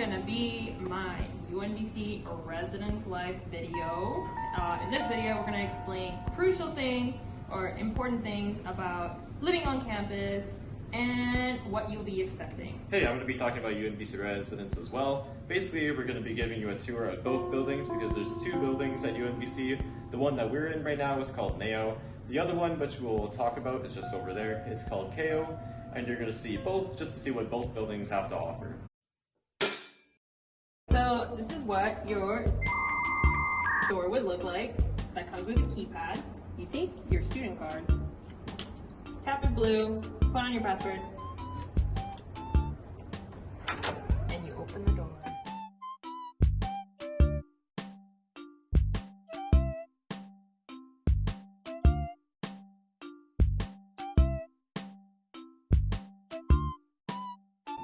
gonna be my UNBC Residence Life video. In this video, we're gonna explain crucial things or important things about living on campus and what you'll be expecting. Hey, I'm going to be talking about UNBC residence as well. Basically, we're going to be giving you a tour of both buildings because there's two buildings at UNBC. The one that we're in right now is called NAO. The other one, which we'll talk about, is just over there. It's called KO, and you're going to see both just to see what both buildings have to offer. So this is what your door would look like. That comes with a keypad. You take your student card, tap it blue, put on your password, and you open the door.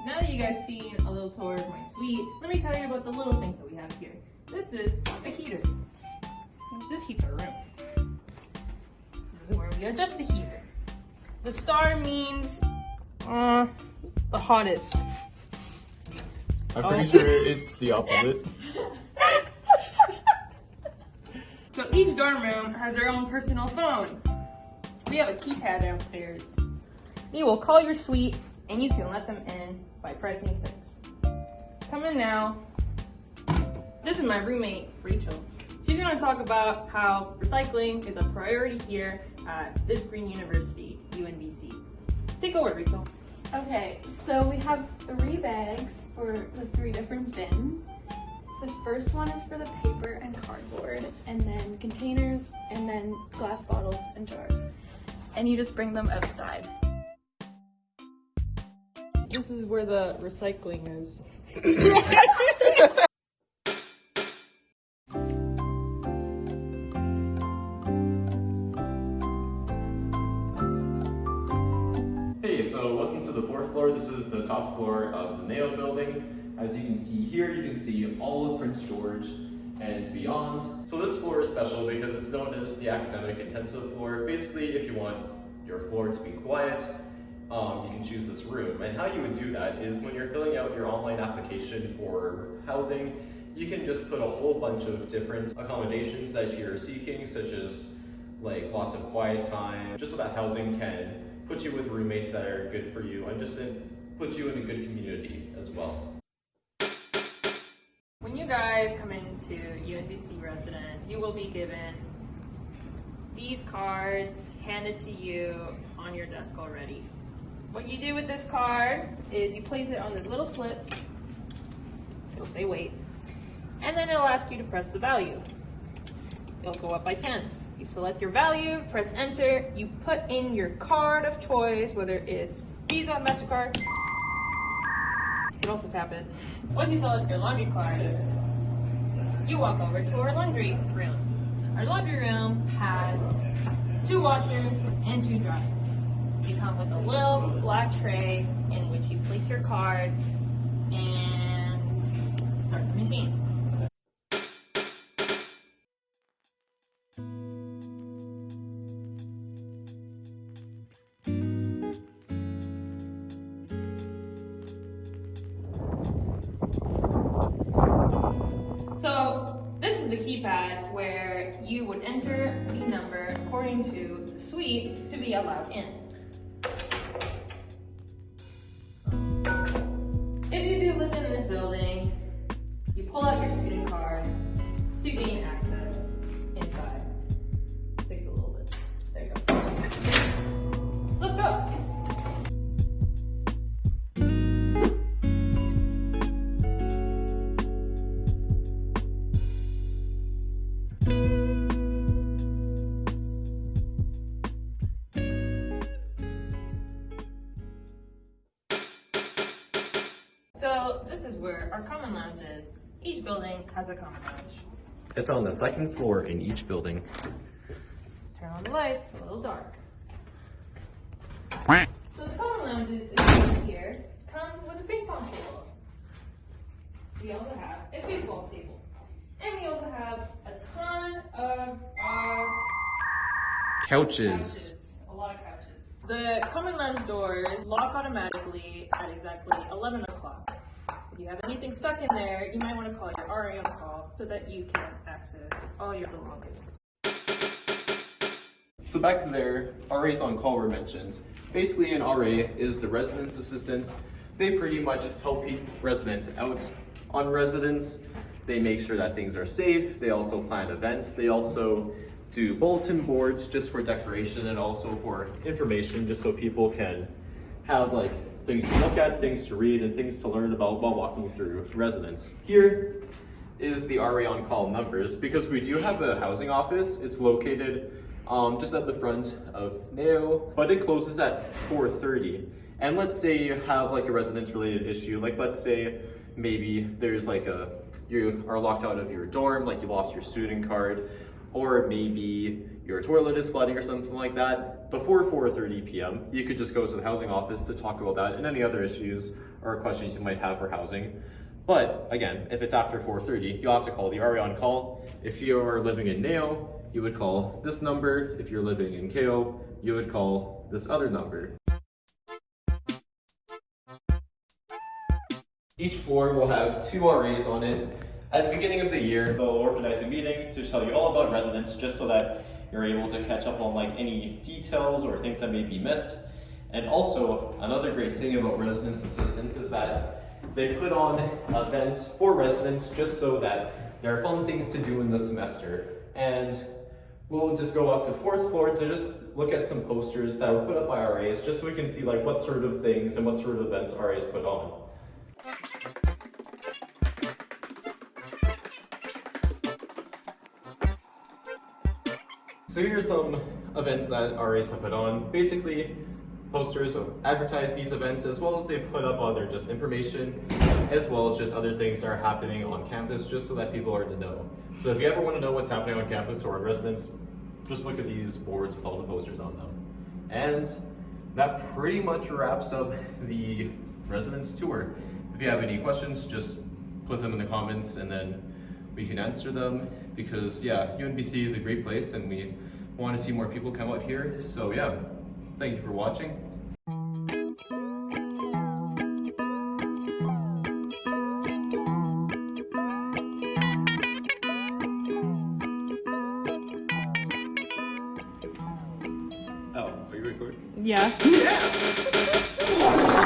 Now that you guys seen a little tour of my suite, let me tell you about the little things that we have here. This is a heater. This heats our room. This is where we adjust the heater. The star means the hottest. I'm pretty sure it's the opposite. So each dorm room has their own personal phone. We have a keypad downstairs. You will call your suite and you can let them in by pressing 6. Come in now. This is my roommate, Rachel. She's going to talk about how recycling is a priority here at this green university, UNBC. Take over, Rachel. Okay, so we have 3 bags for the 3 different bins. The first one is for the paper and cardboard, and then containers, and then glass bottles and jars. And you just bring them outside. This is where the recycling is. Hey, so welcome to the 4th floor. This is the top floor of the NAO building. As you can see here, you can see all of Prince George and beyond. So this floor is special because it's known as the academic intensive floor. Basically, if you want your floor to be quiet, you can choose this room. And how you would do that is when you're filling out your online application for housing, you can just put a whole bunch of different accommodations that you're seeking, such as like lots of quiet time, just so that housing can put you with roommates that are good for you and just put you in a good community as well. When you guys come into UNBC residence, you will be given these cards handed to you on your desk already. What you do with this card is you place it on this little slip. It'll say wait. And then it'll ask you to press the value. It'll go up by tens. You select your value, press enter, you put in your card of choice, whether it's Visa, MasterCard. You can also tap it. Once you fill out your laundry card, you walk over to our laundry room. Our laundry room has 2 washers and 2 dryers. You come with a little black tray in which you place your card and start the machine. So this is the keypad where you would enter the number according to the suite to be allowed in. If you do live in this building, you pull out your student card to gain access inside. Takes a little bit. There you go. Let's go. So this is where our common lounge is. Each building has a common lounge. It's on the 2nd floor in each building. Turn on the lights, a little dark. So the common lounges is here come with a ping pong table. We also have a baseball table. And we also have a ton of Couches. A lot of couches. The common lounge doors lock automatically at exactly 11 o'clock. If you have anything stuck in there, you might want to call your RA on call so that you can access all your belongings. So back there, RAs on call were mentioned. Basically, an RA is the residence assistant. They pretty much help residents out on residence. They make sure that things are safe. They also plan events. They also do bulletin boards just for decoration and also for information, just so people can have like things to look at, things to read, and things to learn about while walking through residence. Here is the RA on call numbers because we do have a housing office. It's located just at the front of NAO, but it closes at 4:30. And let's say you have like a residence related issue, like let's say maybe there's like you are locked out of your dorm, like you lost your student card, or maybe your toilet is flooding or something like that. Before 4:30 p.m., you could just go to the housing office to talk about that and any other issues or questions you might have for housing. But again, if it's after 4:30, you'll have to call the RA on call. If you're living in NAO, you would call this number. If you're living in KO, you would call this other number. Each floor will have 2 RAs on it. At the beginning of the year, they'll organize a meeting to tell you all about residence, just so that you're able to catch up on like any details or things that may be missed. And also, another great thing about residence assistants is that they put on events for residents just so that there are fun things to do in the semester. And we'll just go up to 4th floor to just look at some posters that were put up by RAs, just so we can see like what sort of things and what sort of events RAs put on. So here's some events that RAs have put on. Basically, posters advertise these events, as well as they put up other just information, as well as just other things that are happening on campus, just so that people are to know. So if you ever want to know what's happening on campus or in residence, just look at these boards with all the posters on them. And that pretty much wraps up the residence tour. If you have any questions, just put them in the comments and then we can answer them, because yeah, UNBC is a great place and we want to see more people come out here. So yeah, thank you for watching. Oh, are you recording? Yeah. Yeah!